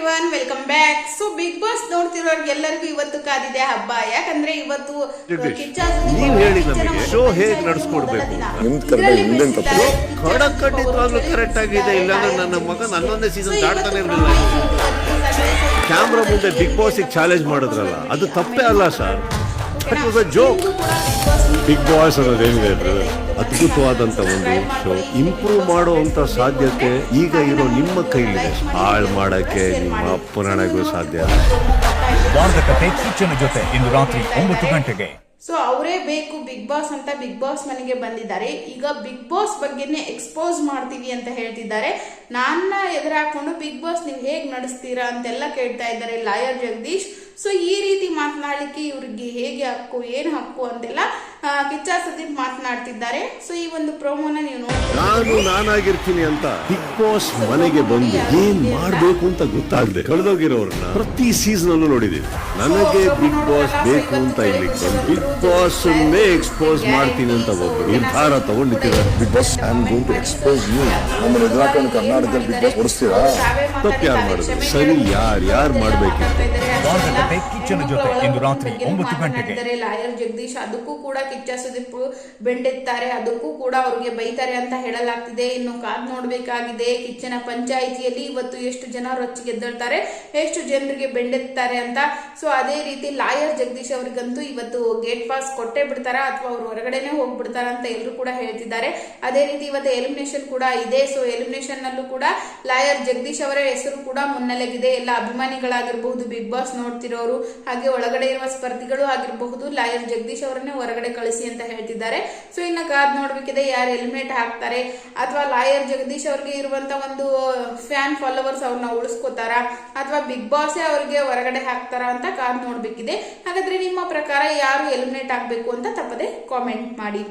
Everyone, welcome back. So big boss ನೋಡ್ತಿರೋರ್ಗೆಲ್ಲರಿಗೂ ಇವತ್ತು ಕಾದಿದೆ ಹಬ್ಬ. ಯಾಕಂದ್ರೆ ಇವತ್ತು ಕಿಚ್ಚ ಶೋ ಹೇಗೆ ನಡೆಸ್ಕೊಡ್ಬೇಕು ಖಡಖಂಡಿತವಾಗ್ಲೂ ಕರೆಕ್ಟ್ ಆಗಿದೆ. ಇಲ್ಲಾಂದ್ರೆ ನನ್ನ ಮಗ ನನ್ನೊಂದೇ ಸೀಸನ್ ದಾಟ್ತಾನೆ ಇರಲಿಲ್ಲ. ಕ್ಯಾಮ್ರಾ ಮುಂದೆ ಬಿಗ್ ಬಾಸ್ ಚಾಲೆಂಜ್ ಮಾಡಿದ್ರಲ್ಲ, ಅದು ತಪ್ಪೇ ಅಲ್ಲ sir. It was a joke. Big boss ಅನ್ನೋದೇನಿದೆ ಬ್ರದರ್, ಅದ್ಭುತವಾದಂತ ಒಂದು ಶೋ. ಇಂಪ್ರೂವ್ ಮಾಡುವಂತ ಸಾಧ್ಯತೆ ಈಗ ಇರೋ ನಿಮ್ಮ ಕೈಲಿದೆ. ಹಾಳು ಮಾಡಕ್ಕೆ ನಿಮ್ಮ ಅಪ್ಪನಗೂ ಸಾಧ್ಯ ಅಲ್ಲ. ವಾರದ ಕಥೆ ಕಿಚ್ಚನ ಜೊತೆ ಇಂದು ರಾತ್ರಿ 9 ಗಂಟೆಗೆ. ಸೊ ಅವರೇ ಬೇಕು ಬಿಗ್ ಬಾಸ್ ಅಂತ ಬಿಗ್ ಬಾಸ್ ಮನೆಗೆ ಬಂದಿದ್ದಾರೆ. ಈಗ ಬಿಗ್ ಬಾಸ್ ಬಗ್ಗೆನೇ ಎಕ್ಸ್ಪೋಸ್ ಮಾಡ್ತೀವಿ ಅಂತ ಹೇಳ್ತಿದ್ದಾರೆ. ನನ್ನ ಎದುರು ಹಾಕೊಂಡು ಬಿಗ್ ಬಾಸ್ ನೀವು ಹೇಗ್ ನಡೆಸ್ತೀರಾ ಅಂತೆಲ್ಲ ಕೇಳ್ತಾ ಇದ್ದಾರೆ ಲಾಯರ್ ಜಗದೀಶ್. ಸೊ ಈ ರೀತಿ ಮಾತನಾಡಲಿಕ್ಕೆ ಇವ್ರಿಗೆ ಹೇಗೆ ಹಕ್ಕು, ಏನು ಹಕ್ಕು ಅಂತೆಲ್ಲ ಕಿಚ್ಚ ಸುದೀಪ್ ಮಾತನಾಡ್ತಿದ್ದಾರೆ. ಸೊ ಈ ಒಂದು ಪ್ರೋಮೋನ ನೀವು ನೋಡಿ. ನಾನಾಗಿರ್ತೀನಿ ಅಂತ ಬಿಗ್ ಬಾಸ್ ಮನೆಗೆ ಬಂದು ಏನ್ ಮಾಡ್ಬೇಕು ಅಂತ ಗೊತ್ತಾಗದೆ ಕಳೆದೋಗಿರೋರ್ನ ಪ್ರತಿ ಸೀಸನ್ ಅಲ್ಲೂ ನೋಡಿದೀವಿ. ನನಗೆ ಬಿಗ್ ಬಾಸ್ ಬೇಕು ಅಂತ ಇಲ್ಲಿ ಬಂದು ಬಿಗ್ ಬಾಸ್ ಎಕ್ಸ್ಪೋಸ್ ಮಾಡ್ತೀನಿ ಅಂತ ಒಬ್ಬರು ನಿರ್ಧಾರ ತಗೊಂಡಿದ್ದಾರೆ. Bigg Boss I am going to expose you. ನಮ್ಮನ್ನ ಎದುರಾಕೊಂಡು ಕರ್ನಾಟಕದಲ್ಲಿ ಬಿಗ್ ಬಾಸ್ ಓಡಿಸ್ತೀರಾ? ತಪ್ಪು ಯಾರು ಮಾಡಿದ್ರು? ಸರಿ ಯಾರು ಮಾಡ್ಬೇಕಿತ್ತು? ಕಿಚ್ಚನ ಜೊತೆ ಇಂದು ರಾತ್ರಿ 9 ಗಂಟೆಗೆ. ಲಾಯರ್ ಜಗದೀಶ್ ಅದಕ್ಕೂ ಕೂಡ ಕಿಚ್ಚ ಸುದೀಪ್ ಬೆಂಡೆತ್ತಾರೆ, ಅದಕ್ಕೂ ಕೂಡ ಅವ್ರಿಗೆ ಬೈತಾರೆ ಅಂತ ಹೇಳಲಾಗ್ತಿದೆ. ಇನ್ನು ಕಾದ್ ನೋಡ್ಬೇಕಾಗಿದೆ ಕಿಚ್ಚನ ಪಂಚಾಯಿತಿಯಲ್ಲಿ ಇವತ್ತು ಎಷ್ಟು ಜನ ರೊಚ್ಚಿಗೆದ್ದೇಳ್ತಾರೆ, ಎಷ್ಟು ಜನರಿಗೆ ಬೆಂಡೆತ್ತಾರೆ ಅಂತ. ಸೊ ಅದೇ ರೀತಿ ಲಾಯರ್ ಜಗದೀಶ್ ಅವ್ರಿಗಂತೂ ಇವತ್ತು ಗೇಟ್ ಪಾಸ್ ಕೊಟ್ಟೆ ಬಿಡ್ತಾರ ಅಥವಾ ಅವ್ರು ಹೊರಗಡೆನೆ ಹೋಗ್ಬಿಡ್ತಾರ ಅಂತ ಎಲ್ಲರೂ ಕೂಡ ಹೇಳ್ತಿದ್ದಾರೆ. ಅದೇ ರೀತಿ ಇವತ್ತು ಎಲಿಮಿನೇಷನ್ ಕೂಡ ಇದೆ. ಸೊ ಎಲಿಮಿನೇಷನ್ ನಲ್ಲೂ ಕೂಡ ಲಾಯರ್ ಜಗದೀಶ್ ಅವರ ಹೆಸರು ಕೂಡ ಮುನ್ನೆಲೆಗಿದೆ. ಎಲ್ಲ ಅಭಿಮಾನಿಗಳಾಗಿರಬಹುದು, ಬಿಗ್ ಬಾಸ್ ನೋಡ್ತಿರೋರು, ಹಾಗೆ ಒಳಗಡೆ ಇರುವ ಸ್ಪರ್ಧಿಗಳು ಆಗಿರಬಹುದು, ಲಾಯರ್ ಜಗದೀಶ್ ಅವರನ್ನೇ ಹೊರಗಡೆ ಕಳಿಸಿ ಅಂತ ಹೇಳ್ತಿದ್ದಾರೆ. ಸೊ ಇನ್ನ ಕಾದ್ ನೋಡ್ಬೇಕಿದೆ ಯಾರು ಎಲಿಮಿನೇಟ್ ಹಾಕ್ತಾರೆ, ಅಥವಾ ಲಾಯರ್ ಜಗದೀಶ್ ಅವ್ರಿಗೆ ಇರುವಂತ ಒಂದು ಫ್ಯಾನ್ ಫಾಲೋವರ್ಸ್ ಅವ್ರನ್ನ ಉಳಿಸ್ಕೋತಾರ, ಅಥವಾ ಬಿಗ್ ಬಾಸ್ ಅವ್ರಿಗೆ ಹೊರಗಡೆ ಹಾಕ್ತಾರ ಅಂತ ಕಾದ್ ನೋಡ್ಬೇಕಿದೆ. ಹಾಗಾದ್ರೆ ನಿಮ್ಮ ಪ್ರಕಾರ ಯಾರು ಎಲಿಮಿನೇಟ್ ಆಗ್ಬೇಕು ಅಂತ ತಪ್ಪದೆ ಕಾಮೆಂಟ್ ಮಾಡಿ.